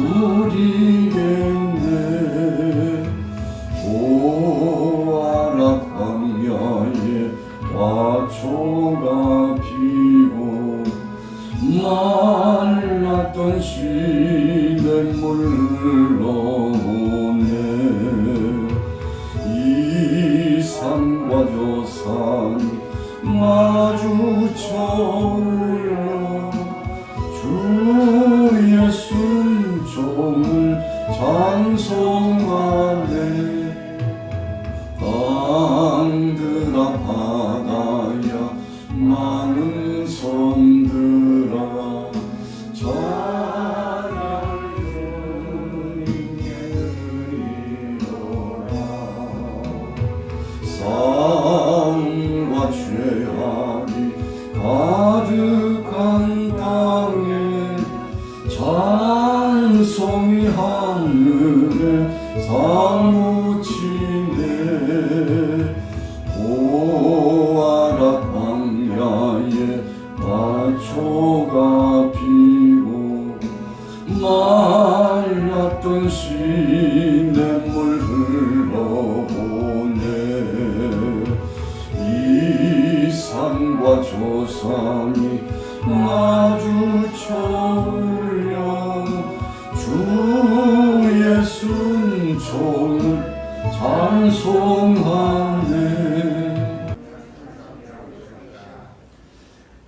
누리겠네. 보아라 광야에 화초가 피고 말랐던 시냇물 흘러오네. 이 산과 저 산 마주쳐요. 주의 순종을 찬송하네. 땅들아 바다야 많은 섬들아 찬양하는 이로라. 삶과 죄악이 가득한 땅에 찬송이 하늘에 사무치네. 보아라 광야에 화초가 피고 말랐던 시냇물 흘러오네. 이 산과 저 산이 마주쳐요. 주의 순종을 찬송하네.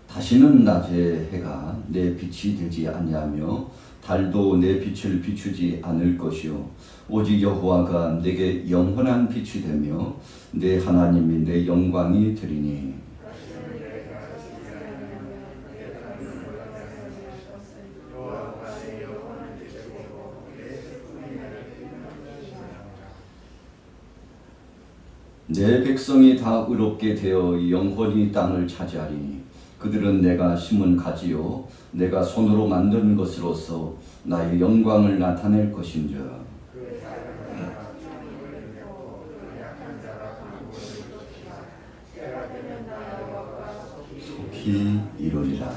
다시는 낮에 해가 내 빛이 되지 아니하며 달도 내 빛을 비추지 않을 것이요 오직 여호와가 내게 영원한 빛이 되며 내 하나님이 내 영광이 되리니. 내 백성이 다 의롭게 되어 영원히 땅을 차지하리니 그들은 내가 심은 가지요 내가 손으로 만든 것으로서 나의 영광을 나타낼 것인즉 속히 이루리라.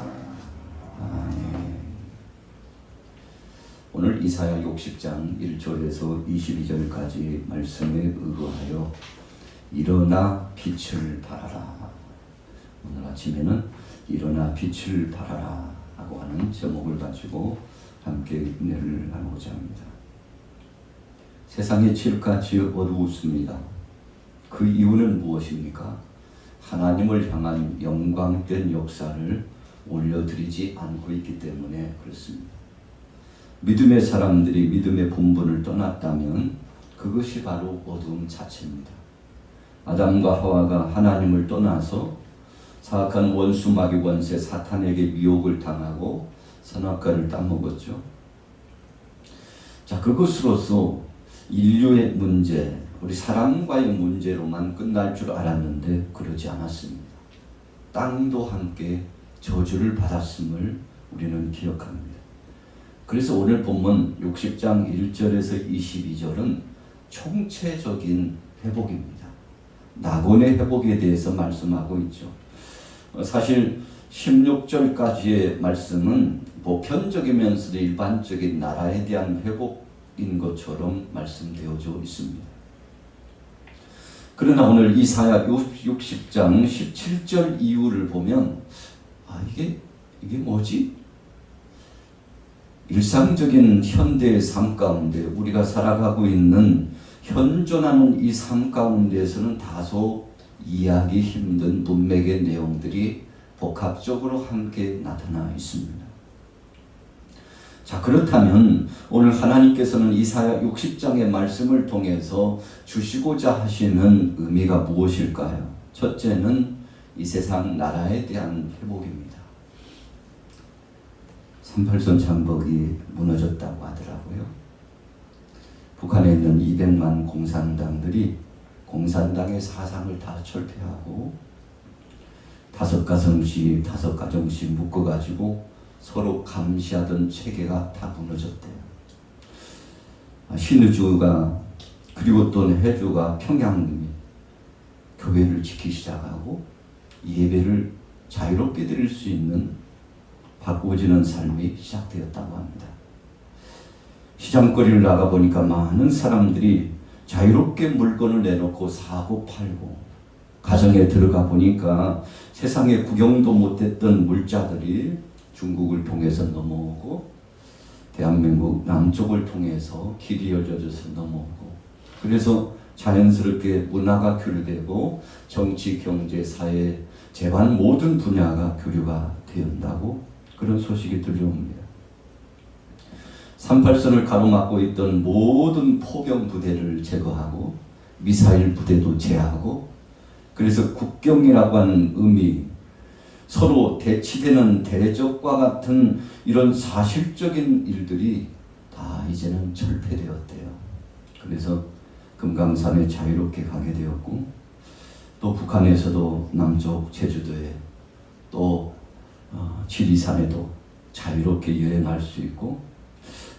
아멘. 오늘 이사야 60장 1절에서 22절까지 말씀에 의거하여 일어나 빛을 발하라. 오늘 아침에는 일어나 빛을 발하라 하고 하는 제목을 가지고 함께 은혜를 나누고자 합니다. 세상이 칠흑같이 어두웠습니다. 그 이유는 무엇입니까? 하나님을 향한 영광된 역사를 올려드리지 않고 있기 때문에 그렇습니다. 믿음의 사람들이 믿음의 본분을 떠났다면 그것이 바로 어두움 자체입니다. 아담과 하와가 하나님을 떠나서 사악한 원수 마귀 권세 사탄에게 미혹을 당하고 선악과를 따먹었죠. 자, 그것으로서 인류의 문제, 우리 사람과의 문제로만 끝날 줄 알았는데 그러지 않았습니다. 땅도 함께 저주를 받았음을 우리는 기억합니다. 그래서 오늘 본문 60장 1절에서 22절은 총체적인 회복입니다. 낙원의 회복에 대해서 말씀하고 있죠. 사실 16절까지의 말씀은 보편적이면서도 일반적인 나라에 대한 회복인 것처럼 말씀되어져 있습니다. 그러나 오늘 이사야 60장 17절 이후를 보면 이게 뭐지? 일상적인 현대의 삶 가운데 우리가 살아가고 있는 현존하는 이 삶 가운데에서는 다소 이해하기 힘든 문맥의 내용들이 복합적으로 함께 나타나 있습니다. 자, 그렇다면 오늘 하나님께서는 이사야 60장의 말씀을 통해서 주시고자 하시는 의미가 무엇일까요? 첫째는 이 세상 나라에 대한 회복입니다. 38선 장벽이 무너졌다고 하더라고요. 북한에 있는 200만 공산당들이 공산당의 사상을 다 철폐하고 5가정씩 묶어가지고 서로 감시하던 체계가 다 무너졌대요. 신의주가 그리고 또 해주가 평양 교회를 지키기 시작하고 예배를 자유롭게 드릴 수 있는 바꾸어지는 삶이 시작되었다고 합니다. 시장거리를 나가보니까 많은 사람들이 자유롭게 물건을 내놓고 사고 팔고, 가정에 들어가 보니까 세상에 구경도 못했던 물자들이 중국을 통해서 넘어오고 대한민국 남쪽을 통해서 길이 열려져서 넘어오고, 그래서 자연스럽게 문화가 교류되고 정치, 경제, 사회, 재반 모든 분야가 교류가 되었다고 그런 소식이 들려옵니다. 38선을 가로막고 있던 모든 포병 부대를 제거하고 미사일 부대도 제하고, 그래서 국경이라고 하는 의미, 서로 대치되는 대적과 같은 이런 사실적인 일들이 다 이제는 철폐되었대요. 그래서 금강산에 자유롭게 가게 되었고, 또 북한에서도 남쪽 제주도에, 또 지리산에도 자유롭게 여행할 수 있고,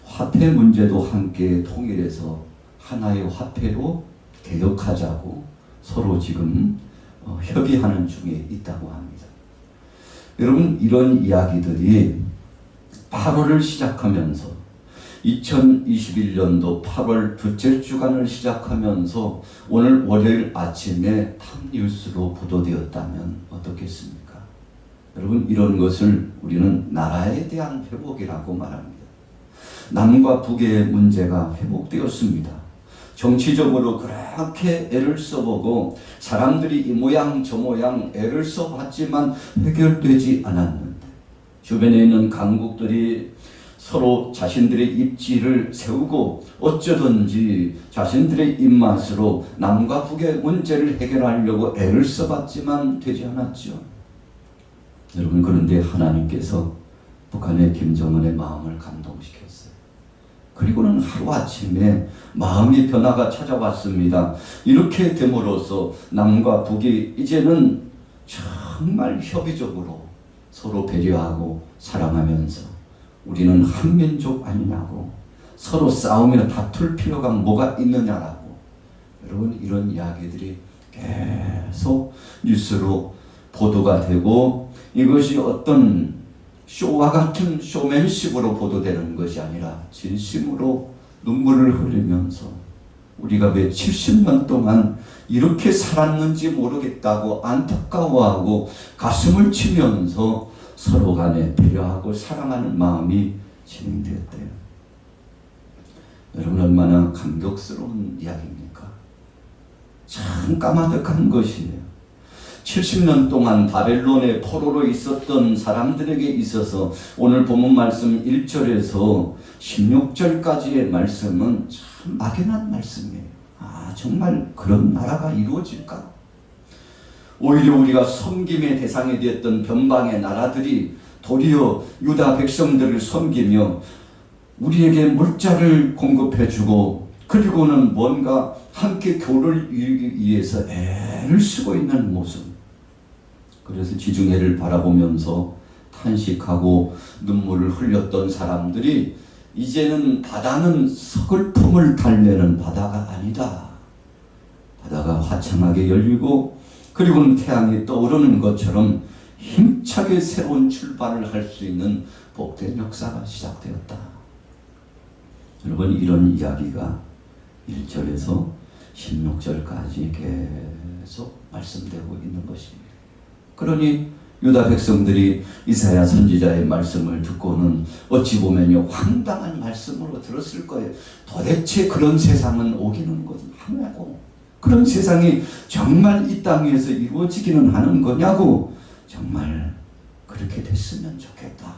화폐 문제도 함께 통일해서 하나의 화폐로 개혁하자고 서로 지금 협의하는 중에 있다고 합니다. 여러분, 이런 이야기들이 8월을 시작하면서 2021년도 8월 둘째 주간을 시작하면서 오늘 월요일 아침에 탑뉴스로 보도되었다면 어떻겠습니까? 여러분, 이런 것을 우리는 나라에 대한 회복이라고 말합니다. 남과 북의 문제가 회복되었습니다. 정치적으로 그렇게 애를 써보고 사람들이 이 모양 저 모양 애를 써봤지만 해결되지 않았는데, 주변에 있는 강국들이 서로 자신들의 입지를 세우고 어쩌든지 자신들의 입맛으로 남과 북의 문제를 해결하려고 애를 써봤지만 되지 않았죠. 여러분, 그런데 하나님께서 북한의 김정은의 마음을 감동시켰어요. 그리고는 하루아침에 마음의 변화가 찾아왔습니다. 이렇게 됨으로써 남과 북이 이제는 정말 협의적으로 서로 배려하고 사랑하면서 우리는 한 민족 아니냐고, 서로 싸우며 다툴 필요가 뭐가 있느냐라고, 여러분, 이런 이야기들이 계속 뉴스로 보도가 되고, 이것이 어떤 쇼와 같은 쇼맨십으로 보도되는 것이 아니라 진심으로 눈물을 흘리면서 우리가 왜 70년 동안 이렇게 살았는지 모르겠다고 안타까워하고 가슴을 치면서 서로 간에 배려하고 사랑하는 마음이 진행되었대요. 여러분, 얼마나 감격스러운 이야기입니까? 참 까마득한 것이에요. 70년 동안 바벨론의 포로로 있었던 사람들에게 있어서 오늘 본문 말씀 1절에서 16절까지의 말씀은 참 막연한 말씀이에요. 정말 그런 나라가 이루어질까? 오히려 우리가 섬김의 대상이 되었던 변방의 나라들이 도리어 유다 백성들을 섬기며 우리에게 물자를 공급해주고, 그리고는 뭔가 함께 교를 이루기 위해서 애를 쓰고 있는 모습. 그래서 지중해를 바라보면서 탄식하고 눈물을 흘렸던 사람들이 이제는 바다는 서글픔을 달래는 바다가 아니다. 바다가 화창하게 열리고, 그리고는 태양이 떠오르는 것처럼 힘차게 새로운 출발을 할 수 있는 복된 역사가 시작되었다. 여러분, 이런 이야기가 1절에서 16절까지 계속 말씀되고 있는 것입니다. 그러니 유다 백성들이 이사야 선지자의 말씀을 듣고는 어찌 보면요, 황당한 말씀으로 들었을 거예요. 도대체 그런 세상은 오기는 건 하냐고, 그런 세상이 정말 이 땅 위에서 이루어지기는 하는 거냐고, 정말 그렇게 됐으면 좋겠다.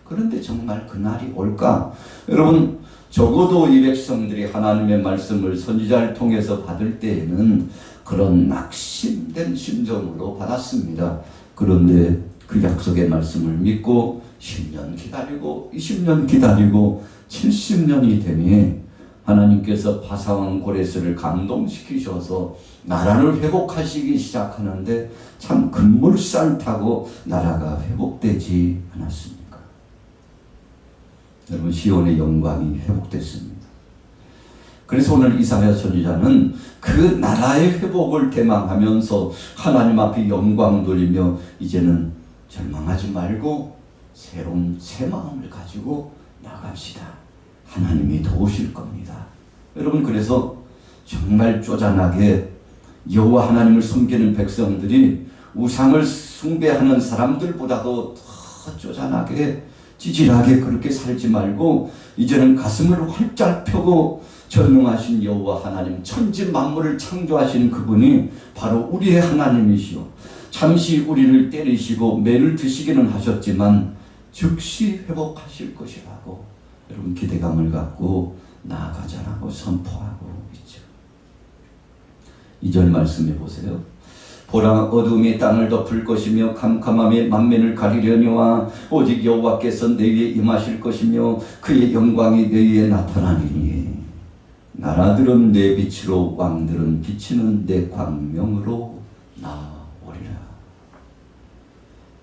그런데 정말 그날이 올까? 여러분, 적어도 이 백성들이 하나님의 말씀을 선지자를 통해서 받을 때에는 그런 낙심된 심정으로 받았습니다. 그런데 그 약속의 말씀을 믿고 10년 기다리고 20년 기다리고 70년이 되니 하나님께서 바사왕 고레스를 감동시키셔서 나라를 회복하시기 시작하는데 참 급물살 타고 나라가 회복되지 않았습니까? 여러분, 시온의 영광이 회복됐습니다. 그래서 오늘 이사야 선지자는 그 나라의 회복을 대망하면서 하나님 앞에 영광 돌리며 이제는 절망하지 말고 새로운 새 마음을 가지고 나갑시다. 하나님이 도우실 겁니다. 여러분, 그래서 정말 쪼잔하게 여호와 하나님을 섬기는 백성들이 우상을 숭배하는 사람들보다도 더 쪼잔하게 찌질하게 그렇게 살지 말고 이제는 가슴을 활짝 펴고 전능하신 여호와 하나님, 천지 만물을 창조하신 그분이 바로 우리의 하나님이시오. 잠시 우리를 때리시고 매를 드시기는 하셨지만 즉시 회복하실 것이라고 여러분 기대감을 갖고 나아가자라고 선포하고 있죠. 2절 말씀해 보세요. 보라, 어둠이 땅을 덮을 것이며 캄캄함이 만민을 가리려니와 오직 여호와께서 내 위에 임하실 것이며 그의 영광이 내 위에 나타나리니 나라들은 내 빛으로 왕들은 비치는 내 광명으로 나오리라.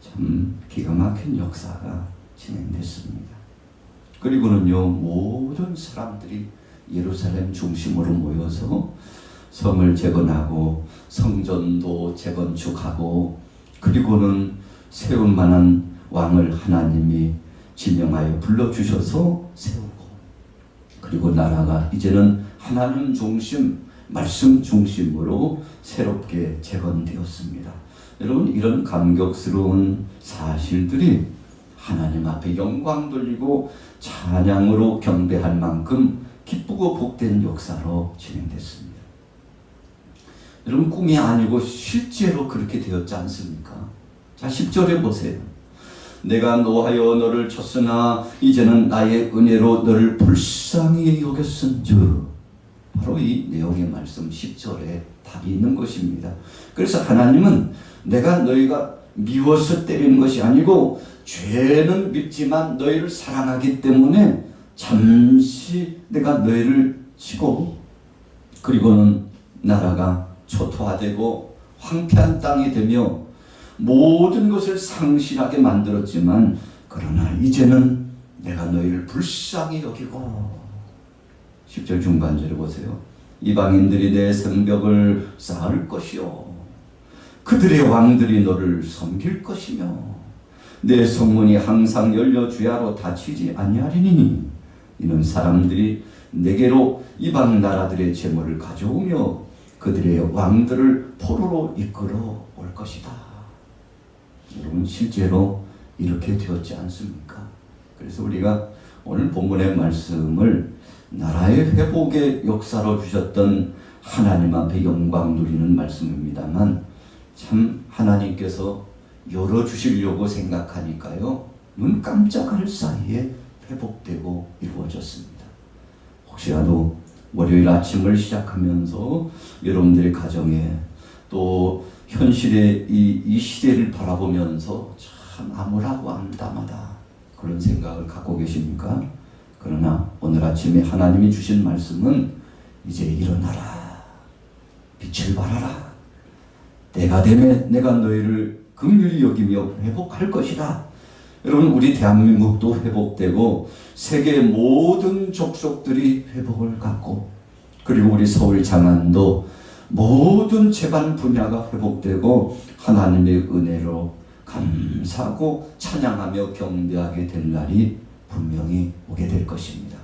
참 기가 막힌 역사가 진행됐습니다. 그리고는요, 모든 사람들이 예루살렘 중심으로 모여서 성을 재건하고 성전도 재건축하고 그리고는 세울 만한 왕을 하나님이 지명하여 불러주셔서 세우고 그리고 나라가 이제는 하나님 중심, 말씀 중심으로 새롭게 재건되었습니다. 여러분, 이런 감격스러운 사실들이 하나님 앞에 영광 돌리고 찬양으로 경배할 만큼 기쁘고 복된 역사로 진행됐습니다. 여러분, 꿈이 아니고 실제로 그렇게 되었지 않습니까? 자, 10절에 보세요. 내가 노하여 너를 쳤으나 이제는 나의 은혜로 너를 불쌍히 여겼은즉. 바로 이 내용의 말씀 10절에 답이 있는 것입니다. 그래서 하나님은 내가 너희가 미워서 때리는 것이 아니고 죄는 밉지만 너희를 사랑하기 때문에 잠시 내가 너희를 치고 그리고는 나라가 초토화되고 황폐한 땅이 되며 모든 것을 상실하게 만들었지만 그러나 이제는 내가 너희를 불쌍히 여기고 10절 중반절에 보세요. 이방인들이 내 성벽을 쌓을 것이요 그들의 왕들이 너를 섬길 것이며 내 성문이 항상 열려 주야로 닫히지 아니하리니 이는 사람들이 내게로 이방 나라들의 재물을 가져오며 그들의 왕들을 포로로 이끌어 올 것이다. 여러분, 실제로 이렇게 되었지 않습니까? 그래서 우리가 오늘 본문의 말씀을 나라의 회복의 역사로 주셨던 하나님 앞에 영광 누리는 말씀입니다만 참 하나님께서 열어주시려고 생각하니까요, 눈 깜짝할 사이에 회복되고 이루어졌습니다. 혹시라도 월요일 아침을 시작하면서 여러분들의 가정에 또 현실의 이 시대를 바라보면서 참 암울하고 암담하다 그런 생각을 갖고 계십니까? 그러나 오늘 아침에 하나님이 주신 말씀은 이제 일어나라, 빛을 발하라, 때가 되면 내가 너희를 긍휼히 여기며 회복할 것이다. 여러분, 우리 대한민국도 회복되고 세계 모든 족속들이 회복을 갖고 그리고 우리 서울 장안도 모든 재반 분야가 회복되고 하나님의 은혜로 감사하고 찬양하며 경배하게 될 날이 분명히 오게 될 것입니다.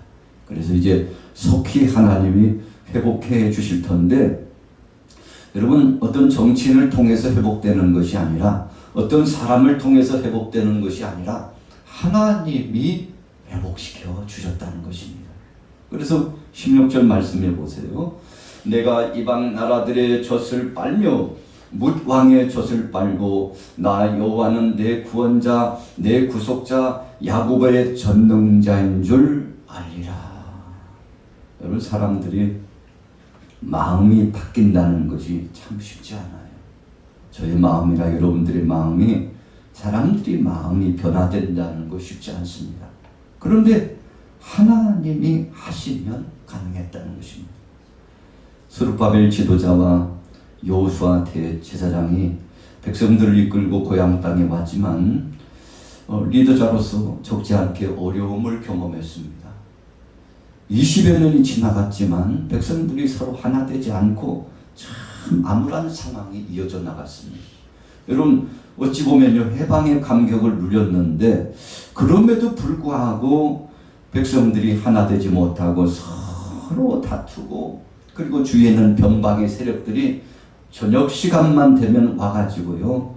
그래서 이제 속히 하나님이 회복해 주실 텐데 여러분, 어떤 정치인을 통해서 회복되는 것이 아니라 어떤 사람을 통해서 회복되는 것이 아니라 하나님이 회복시켜 주셨다는 것입니다. 그래서 16절 말씀해 보세요. 내가 이방 나라들의 젖을 빨며 뭇 왕의 젖을 빨고 나 여호와는 내 구원자 내 구속자 야곱의 전능자인 줄 알리라. 여러분, 사람들이 마음이 바뀐다는 것이 참 쉽지 않아요. 저의 마음이나 여러분들의 마음이 사람들이 마음이 변화된다는 것이 쉽지 않습니다. 그런데 하나님이 하시면 가능했다는 것입니다. 스룹바벨 지도자와 여호수아 대제사장이 백성들을 이끌고 고향 땅에 왔지만 리더자로서 적지 않게 어려움을 경험했습니다. 20여 년이 지나갔지만 백성들이 서로 하나 되지 않고 참 암울한 상황이 이어져 나갔습니다. 여러분, 어찌 보면요, 해방의 감격을 누렸는데 그럼에도 불구하고 백성들이 하나 되지 못하고 서로 다투고, 그리고 주위에는 변방의 세력들이 저녁 시간만 되면 와가지고요,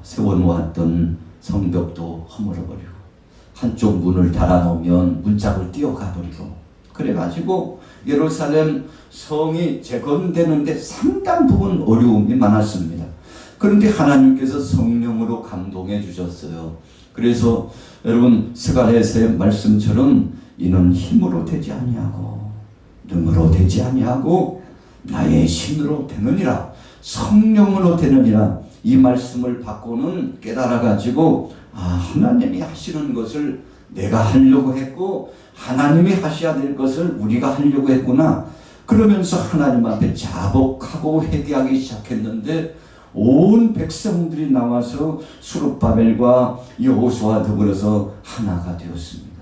세워놓았던 성벽도 허물어버리고, 한쪽 문을 달아놓으면 문짝을 띄어가버리고, 그래가지고 예루살렘 성이 재건되는데 상당 부분 어려움이 많았습니다. 그런데 하나님께서 성령으로 감동해 주셨어요. 그래서 여러분, 스가랴서의 말씀처럼 이는 힘으로 되지 아니하고 능으로 되지 아니하고 나의 신으로 되느니라, 성령으로 되느니라, 이 말씀을 받고는 깨달아가지고, 하나님이 하시는 것을 내가 하려고 했고 하나님이 하셔야 될 것을 우리가 하려고 했구나. 그러면서 하나님 앞에 자복하고 회개하기 시작했는데, 온 백성들이 나와서 수룹바벨과 여호수아와 더불어서 하나가 되었습니다.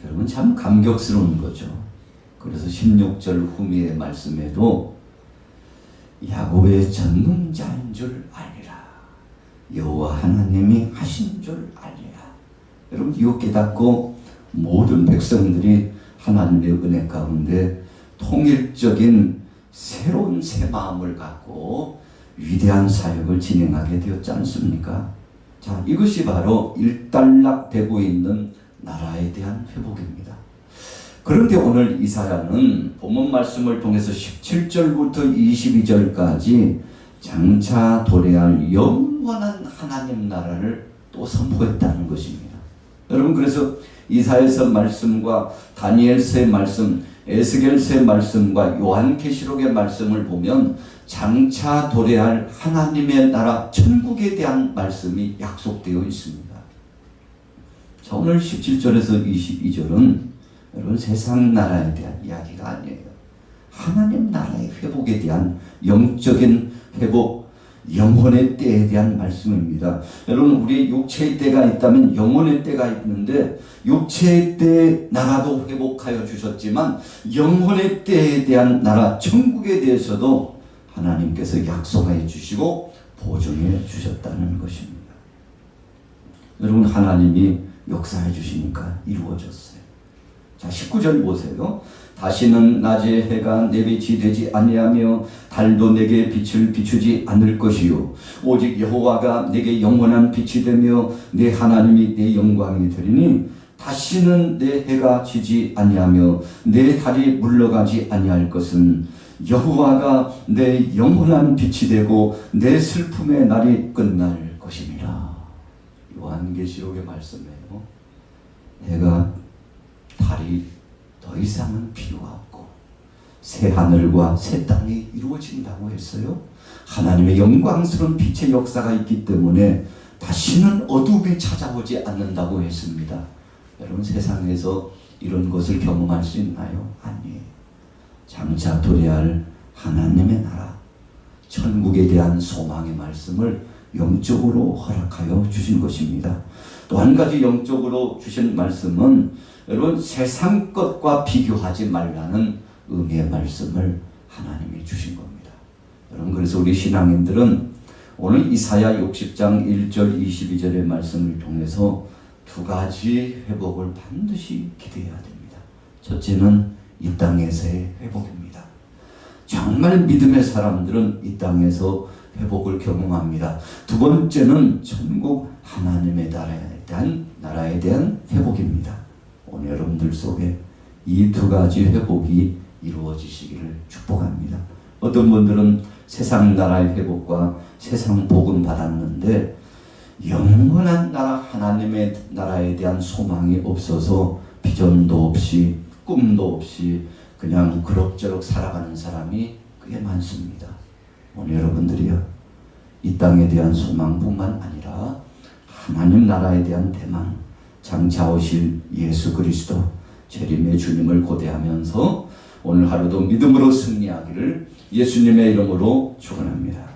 여러분, 참 감격스러운 거죠. 그래서 16절 후미의 말씀에도 야곱의 전능자인 줄 알리라, 여호와 하나님이 하신 줄 알리라. 여러분, 이거 깨닫고 모든 백성들이 하나님의 은혜 가운데 통일적인 새로운 새 마음을 갖고 위대한 사역을 진행하게 되었지 않습니까? 자, 이것이 바로 일단락되고 있는 나라에 대한 회복입니다. 그런데 오늘 이사야는 본문 말씀을 통해서 17절부터 22절까지 장차 도래할 영원한 하나님 나라를 또 선포했다는 것입니다. 여러분, 그래서 이사야서 말씀과 다니엘서의 말씀, 에스겔서의 말씀과 요한계시록의 말씀을 보면 장차 도래할 하나님의 나라 천국에 대한 말씀이 약속되어 있습니다. 자, 오늘 17절에서 22절은 여러분, 세상 나라에 대한 이야기가 아니에요. 하나님 나라의 회복에 대한 영적인 회복, 영혼의 때에 대한 말씀입니다. 여러분, 우리 육체의 때가 있다면 영혼의 때가 있는데, 육체의 때의 나라도 회복하여 주셨지만 영혼의 때에 대한 나라 천국에 대해서도 하나님께서 약속해 주시고 보증해 주셨다는 것입니다. 여러분, 하나님이 역사해 주시니까 이루어졌어요. 자, 19절 보세요. 다시는 낮에 해가 내 빛이 되지 아니하며 달도 내게 빛을 비추지 않을 것이요 오직 여호와가 내게 영원한 빛이 되며 내 하나님이 내 영광이 되리니 다시는 내 해가 지지 아니하며 내 달이 물러가지 아니할 것은 여호와가 내 영원한 빛이 되고 내 슬픔의 날이 끝날 것입니다. 요한계시록의 말씀이에요. 해가 달이 더 이상은 필요가 없고 새 하늘과 새 땅이 이루어진다고 했어요. 하나님의 영광스러운 빛의 역사가 있기 때문에 다시는 어둠이 찾아오지 않는다고 했습니다. 여러분, 세상에서 이런 것을 경험할 수 있나요? 아니에요. 장차 도래할 하나님의 나라, 천국에 대한 소망의 말씀을 영적으로 허락하여 주신 것입니다. 또 한 가지 영적으로 주신 말씀은 여러분, 세상 것과 비교하지 말라는 의미의 말씀을 하나님이 주신 겁니다. 여러분, 그래서 우리 신앙인들은 오늘 이사야 60장 1절 22절의 말씀을 통해서 두 가지 회복을 반드시 기대해야 됩니다. 첫째는 이 땅에서의 회복입니다. 정말 믿음의 사람들은 이 땅에서 회복을 경험합니다. 두 번째는 천국 하나님의 나라에 대한 회복입니다. 오늘 여러분들 속에 이 두 가지 회복이 이루어지시기를 축복합니다. 어떤 분들은 세상 나라의 회복과 세상 복은 받았는데 영원한 나라 하나님의 나라에 대한 소망이 없어서 비전도 없이 꿈도 없이 그냥 그럭저럭 살아가는 사람이 꽤 많습니다. 오늘 여러분들이요, 이 땅에 대한 소망뿐만 아니라 하나님 나라에 대한 대망, 장차 오실 예수 그리스도 재림의 주님을 고대하면서 오늘 하루도 믿음으로 승리하기를 예수님의 이름으로 축원합니다.